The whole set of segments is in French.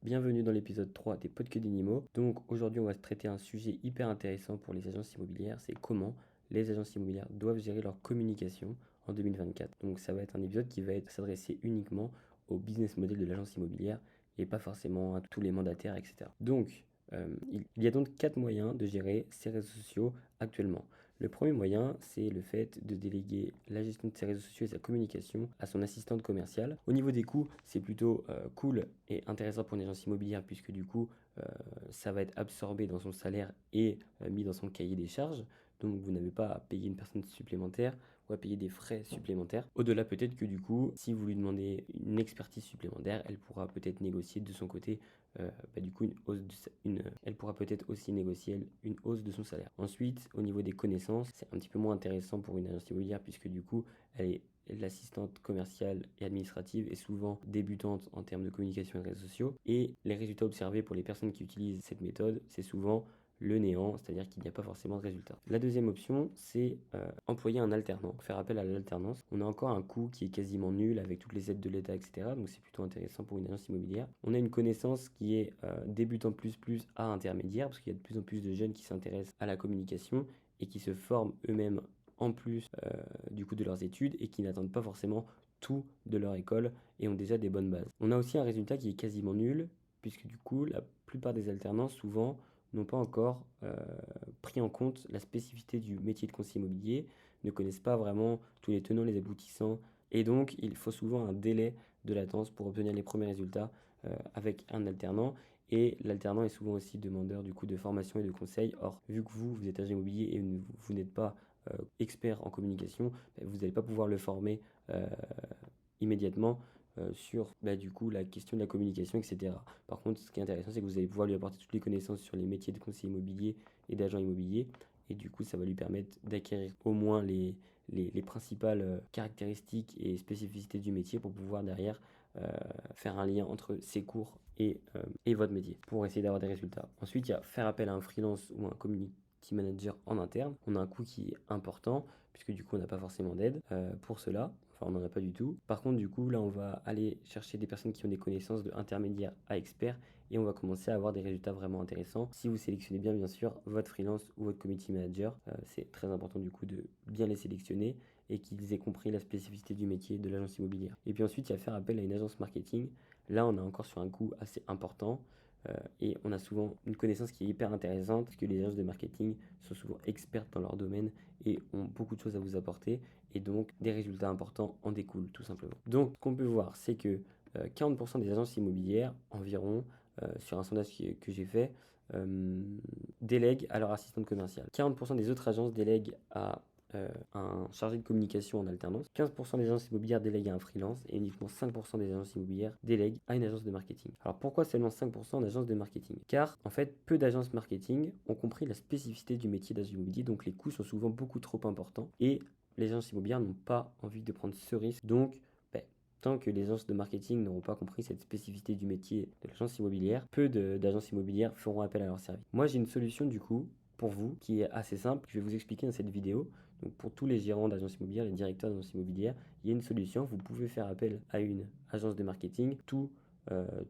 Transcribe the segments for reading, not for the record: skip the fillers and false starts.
Bienvenue dans l'épisode 3 des Podcasts d'Inimo. Donc aujourd'hui on va traiter un sujet hyper intéressant pour les agences immobilières, c'est comment les agences immobilières doivent gérer leur communication en 2024. Donc ça va être un épisode qui va s'adresser uniquement au business model de l'agence immobilière et pas forcément à tous les mandataires, etc. Donc il y a donc 4 moyens de gérer ces réseaux sociaux actuellement. Le premier moyen, c'est le fait de déléguer la gestion de ses réseaux sociaux et sa communication à son assistante commerciale. Au niveau des coûts, c'est plutôt cool et intéressant pour une agence immobilière puisque du coup, ça va être absorbé dans son salaire et mis dans son cahier des charges. Donc vous n'avez pas à payer une personne supplémentaire ou à payer des frais supplémentaires. Au-delà, peut-être que du coup, si vous lui demandez une expertise supplémentaire, elle pourra peut-être négocier de son côté du coup elle pourra peut-être aussi négocier une hausse de son salaire. Ensuite, au niveau des connaissances, c'est un petit peu moins intéressant pour une agence immobilière puisque du coup, l'assistante commerciale et administrative est souvent débutante en termes de communication et de réseaux sociaux. Et les résultats observés pour les personnes qui utilisent cette méthode, c'est souvent le néant, c'est-à-dire qu'il n'y a pas forcément de résultat. La deuxième option, c'est employer un alternant, faire appel à l'alternance. On a encore un coût qui est quasiment nul avec toutes les aides de l'État, etc. Donc c'est plutôt intéressant pour une agence immobilière. On a une connaissance qui est débutant plus à intermédiaire, parce qu'il y a de plus en plus de jeunes qui s'intéressent à la communication et qui se forment eux-mêmes en plus du coup de leurs études et qui n'attendent pas forcément tout de leur école et ont déjà des bonnes bases. On a aussi un résultat qui est quasiment nul, puisque du coup la plupart des alternants souvent n'ont pas encore pris en compte la spécificité du métier de conseiller immobilier, ne connaissent pas vraiment tous les tenants, les aboutissants, et donc il faut souvent un délai de latence pour obtenir les premiers résultats avec un alternant. Et l'alternant est souvent aussi demandeur du coup de formation et de conseils. Or, vu que vous êtes agent immobilier et vous n'êtes pas expert en communication, vous n'allez pas pouvoir le former immédiatement sur du coup la question de la communication, etc. Par contre, ce qui est intéressant, c'est que vous allez pouvoir lui apporter toutes les connaissances sur les métiers de conseiller immobilier et d'agent immobilier. Et du coup, ça va lui permettre d'acquérir au moins les principales caractéristiques et spécificités du métier pour pouvoir derrière faire un lien entre ses cours et votre métier pour essayer d'avoir des résultats. Ensuite, il y a faire appel à un freelance ou un community manager en interne. On a un coût qui est important puisque du coup on n'a pas forcément d'aide pour cela. Enfin, on n'en a pas du tout. Par contre, du coup, là, on va aller chercher des personnes qui ont des connaissances de intermédiaire à expert et on va commencer à avoir des résultats vraiment intéressants. Si vous sélectionnez bien sûr, votre freelance ou votre community manager, c'est très important du coup de bien les sélectionner et qu'ils aient compris la spécificité du métier de l'agence immobilière. Et puis ensuite, il y a faire appel à une agence marketing. Là, on est encore sur un coût assez important. Et on a souvent une connaissance qui est hyper intéressante parce que les agences de marketing sont souvent expertes dans leur domaine et ont beaucoup de choses à vous apporter et donc des résultats importants en découlent tout simplement. Donc ce qu'on peut voir, c'est que 40% des agences immobilières environ sur un sondage que j'ai fait délèguent à leur assistante commerciale. 40% des autres agences délèguent à un chargé de communication en alternance. 15% des agences immobilières délèguent à un freelance et uniquement 5% des agences immobilières délèguent à une agence de marketing. Alors pourquoi seulement 5% d'agences de marketing? Car en fait, peu d'agences marketing ont compris la spécificité du métier d'agent immobilier, donc les coûts sont souvent beaucoup trop importants et les agences immobilières n'ont pas envie de prendre ce risque. Donc, tant que les agences de marketing n'auront pas compris cette spécificité du métier de l'agence immobilière, peu d'agences immobilières feront appel à leurs services. Moi, j'ai une solution du coup pour vous qui est assez simple, que je vais vous expliquer dans cette vidéo. Donc pour tous les gérants d'agences immobilières, les directeurs d'agences immobilières, il y a une solution. Vous pouvez faire appel à une agence de marketing tout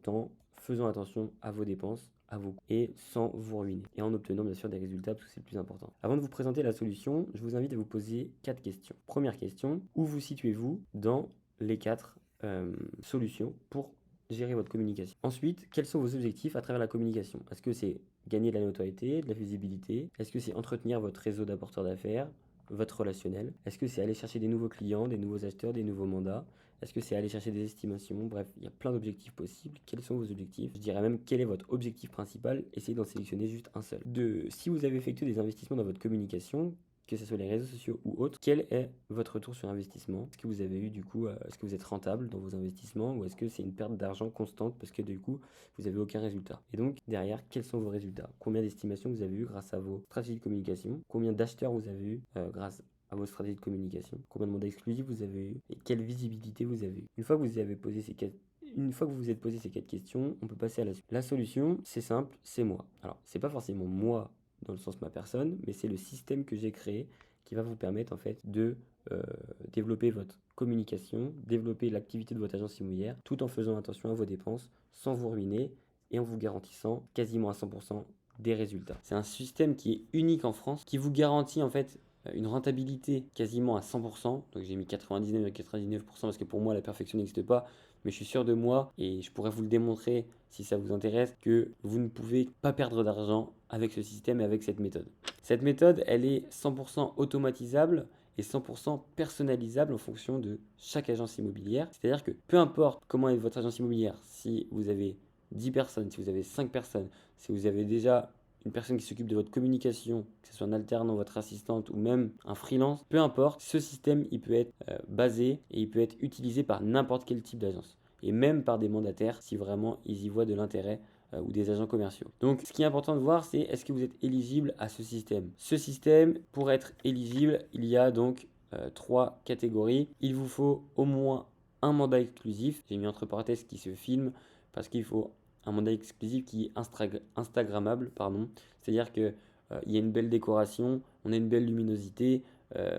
en faisant attention à vos dépenses, à vos coûts et sans vous ruiner. Et en obtenant bien sûr des résultats parce que c'est le plus important. Avant de vous présenter la solution, je vous invite à vous poser 4 questions. Première question, où vous situez-vous dans les 4 solutions pour gérer votre communication? Ensuite, quels sont vos objectifs à travers la communication? Est-ce que c'est gagner de la notoriété, de la visibilité? Est-ce que c'est entretenir votre réseau d'apporteurs d'affaires, votre relationnel? Est-ce que c'est aller chercher des nouveaux clients, des nouveaux acheteurs, des nouveaux mandats? Est-ce que c'est aller chercher des estimations? Bref, il y a plein d'objectifs possibles. Quels sont vos objectifs? Je dirais même quel est votre objectif principal. Essayez d'en sélectionner juste un seul. Si vous avez effectué des investissements dans votre communication, que ce soit les réseaux sociaux ou autres, quel est votre retour sur investissement? Est-ce que vous avez eu du coup, est-ce que vous êtes rentable dans vos investissements ou est-ce que c'est une perte d'argent constante parce que du coup, vous n'avez aucun résultat? Et donc, derrière, quels sont vos résultats? Combien d'estimations vous avez eu grâce à vos stratégies de communication? Combien d'acheteurs vous avez eu grâce à vos stratégies de communication? Combien de mandats exclusifs vous avez eu? Et quelle visibilité vous avez eu? Une fois que vous avez posé une fois que vous vous êtes posé ces 4 questions, on peut passer à la suite. La solution, c'est simple, c'est moi. Alors, c'est pas forcément moi dans le sens ma personne, mais c'est le système que j'ai créé qui va vous permettre en fait de développer votre communication, développer l'activité de votre agence immobilière, tout en faisant attention à vos dépenses, sans vous ruiner et en vous garantissant quasiment à 100% des résultats. C'est un système qui est unique en France, qui vous garantit en fait une rentabilité quasiment à 100%. Donc j'ai mis 99,99% parce que pour moi la perfection n'existe pas, mais je suis sûr de moi et je pourrais vous le démontrer si ça vous intéresse que vous ne pouvez pas perdre d'argent avec ce système et avec cette méthode. Cette méthode, elle est 100% automatisable et 100% personnalisable en fonction de chaque agence immobilière. C'est-à-dire que peu importe comment est votre agence immobilière, si vous avez 10 personnes, si vous avez 5 personnes, si vous avez déjà une personne qui s'occupe de votre communication, que ce soit un alternant, votre assistante ou même un freelance, peu importe, ce système il peut être basé et il peut être utilisé par n'importe quel type d'agence et même par des mandataires si vraiment ils y voient de l'intérêt ou des agents commerciaux. Donc ce qui est important de voir, c'est est-ce que vous êtes éligible à ce système. Ce système, pour être éligible, il y a donc 3 catégories. Il vous faut au moins un mandat exclusif. J'ai mis entre parenthèses qui se filme parce qu'il faut un mandat exclusif qui est instagrammable, pardon. C'est-à-dire que il y a une belle décoration, on a une belle luminosité,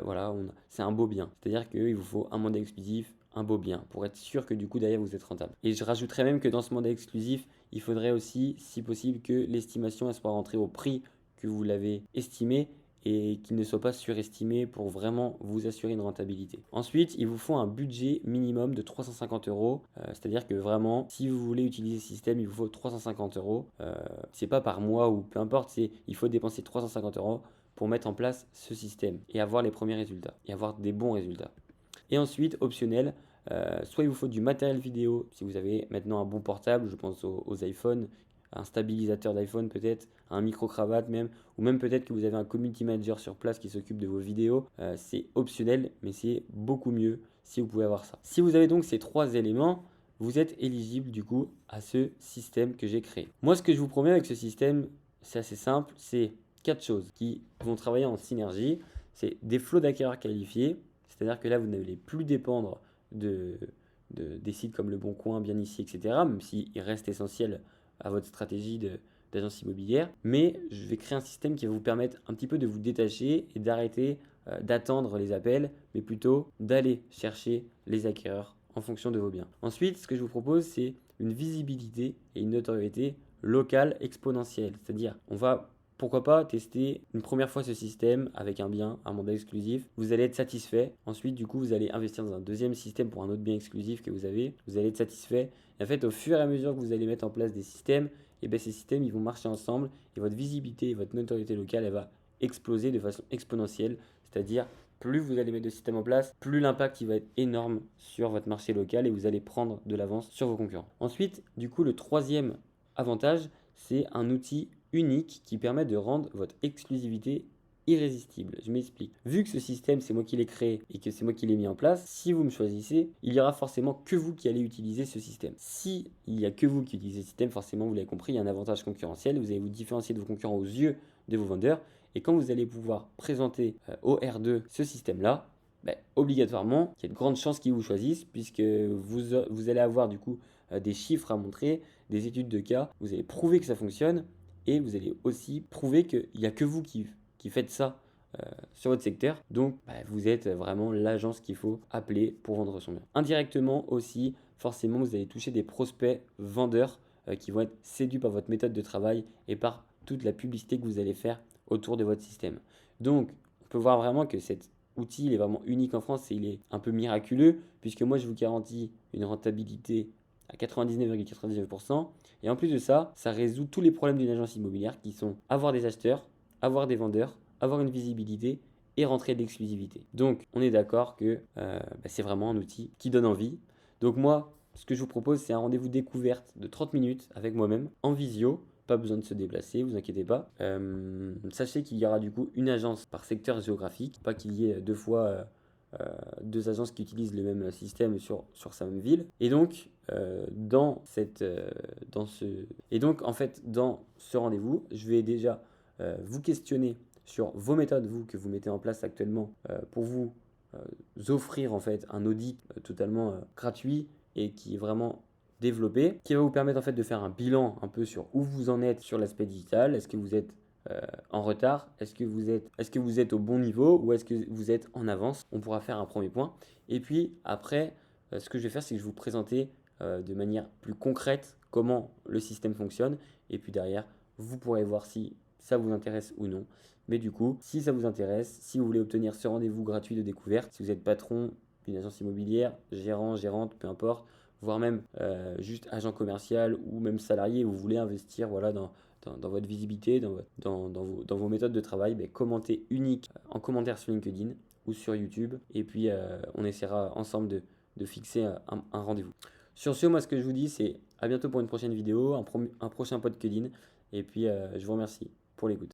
voilà, c'est un beau bien. C'est-à-dire qu'il vous faut un mandat exclusif, un beau bien, pour être sûr que du coup derrière vous êtes rentable. Et je rajouterais même que dans ce mandat exclusif, il faudrait aussi, si possible, que l'estimation soit rentrée au prix que vous l'avez estimé et qu'il ne soit pas surestimé pour vraiment vous assurer une rentabilité. Ensuite, il vous faut un budget minimum de 350 euros, c'est-à-dire que vraiment, si vous voulez utiliser ce système, il vous faut 350 euros. C'est pas par mois ou peu importe, il faut dépenser 350 euros pour mettre en place ce système et avoir les premiers résultats et avoir des bons résultats. Et ensuite, optionnel, soit il vous faut du matériel vidéo, si vous avez maintenant un bon portable, je pense aux iPhones, un stabilisateur d'iPhone peut-être, un micro-cravate même, ou même peut-être que vous avez un community manager sur place qui s'occupe de vos vidéos. C'est optionnel, mais c'est beaucoup mieux si vous pouvez avoir ça. Si vous avez donc ces 3 éléments, vous êtes éligible du coup à ce système que j'ai créé. Moi, ce que je vous promets avec ce système, c'est assez simple, c'est 4 choses qui vont travailler en synergie. C'est des flots d'acquéreurs qualifiés, c'est-à-dire que là, vous n'allez plus dépendre des sites comme Le Bon Coin, Bien Ici, etc., même s'il reste essentiel à votre stratégie d'agence immobilière. Mais je vais créer un système qui va vous permettre un petit peu de vous détacher et d'arrêter d'attendre les appels, mais plutôt d'aller chercher les acquéreurs en fonction de vos biens. Ensuite, ce que je vous propose, c'est une visibilité et une notoriété locale exponentielle. C'est-à-dire, on va pourquoi pas tester une première fois ce système avec un bien, un mandat exclusif. Vous allez être satisfait. Ensuite, du coup, vous allez investir dans un deuxième système pour un autre bien exclusif que vous avez. Vous allez être satisfait. Et en fait, au fur et à mesure que vous allez mettre en place des systèmes, et bien ces systèmes, ils vont marcher ensemble et votre visibilité et votre notoriété locale, elle va exploser de façon exponentielle. C'est-à-dire, plus vous allez mettre de systèmes en place, plus l'impact il va être énorme sur votre marché local et vous allez prendre de l'avance sur vos concurrents. Ensuite, du coup, le troisième avantage, c'est un outil unique qui permet de rendre votre exclusivité irrésistible. Je m'explique. Vu que ce système, c'est moi qui l'ai créé et que c'est moi qui l'ai mis en place, si vous me choisissez, il y aura forcément que vous qui allez utiliser ce système. Si il n'y a que vous qui utilisez ce système, forcément, vous l'avez compris, il y a un avantage concurrentiel. Vous allez vous différencier de vos concurrents aux yeux de vos vendeurs. Et quand vous allez pouvoir présenter au R2 ce système-là, obligatoirement, il y a de grandes chances qu'ils vous choisissent puisque vous allez avoir du coup des chiffres à montrer, des études de cas, vous allez prouver que ça fonctionne et vous allez aussi prouver qu'il n'y a que vous qui faites ça sur votre secteur. Donc, vous êtes vraiment l'agence qu'il faut appeler pour vendre son bien. Indirectement aussi, forcément, vous allez toucher des prospects vendeurs qui vont être séduits par votre méthode de travail et par toute la publicité que vous allez faire autour de votre système. Donc, on peut voir vraiment que cet outil il est vraiment unique en France et il est un peu miraculeux puisque moi, je vous garantis une rentabilité à 99,99%. Et en plus de ça, ça résout tous les problèmes d'une agence immobilière qui sont avoir des acheteurs, avoir des vendeurs, avoir une visibilité et rentrer de l'exclusivité. Donc, on est d'accord que c'est vraiment un outil qui donne envie. Donc moi, ce que je vous propose, c'est un rendez-vous découverte de 30 minutes avec moi-même en visio. Pas besoin de se déplacer, vous inquiétez pas. Sachez qu'il y aura du coup une agence par secteur géographique, pas qu'il y ait deux fois 2 agences qui utilisent le même système sur sa même ville. Et donc, dans ce rendez-vous, je vais déjà vous questionner sur vos méthodes, vous, que vous mettez en place actuellement pour vous offrir en fait un audit totalement gratuit et qui est vraiment développé, qui va vous permettre en fait de faire un bilan un peu sur où vous en êtes sur l'aspect digital. Est-ce que vous êtes en retard? Est-ce que vous êtes au bon niveau ou est-ce que vous êtes en avance? On pourra faire un premier point. Et puis après, ce que je vais faire, c'est que je vais vous présenter de manière plus concrète comment le système fonctionne. Et puis derrière, vous pourrez voir si ça vous intéresse ou non. Mais du coup, si ça vous intéresse, si vous voulez obtenir ce rendez-vous gratuit de découverte, si vous êtes patron d'une agence immobilière, gérant, gérante, peu importe, voire même juste agent commercial ou même salarié, vous voulez investir voilà, dans votre visibilité, dans vos méthodes de travail, ben, commentez unique en commentaire sur LinkedIn ou sur YouTube. Et puis, on essaiera ensemble de fixer un rendez-vous. Sur ce, moi, ce que je vous dis, c'est à bientôt pour une prochaine vidéo, un prochain podcast. Et puis, je vous remercie pour l'écoute.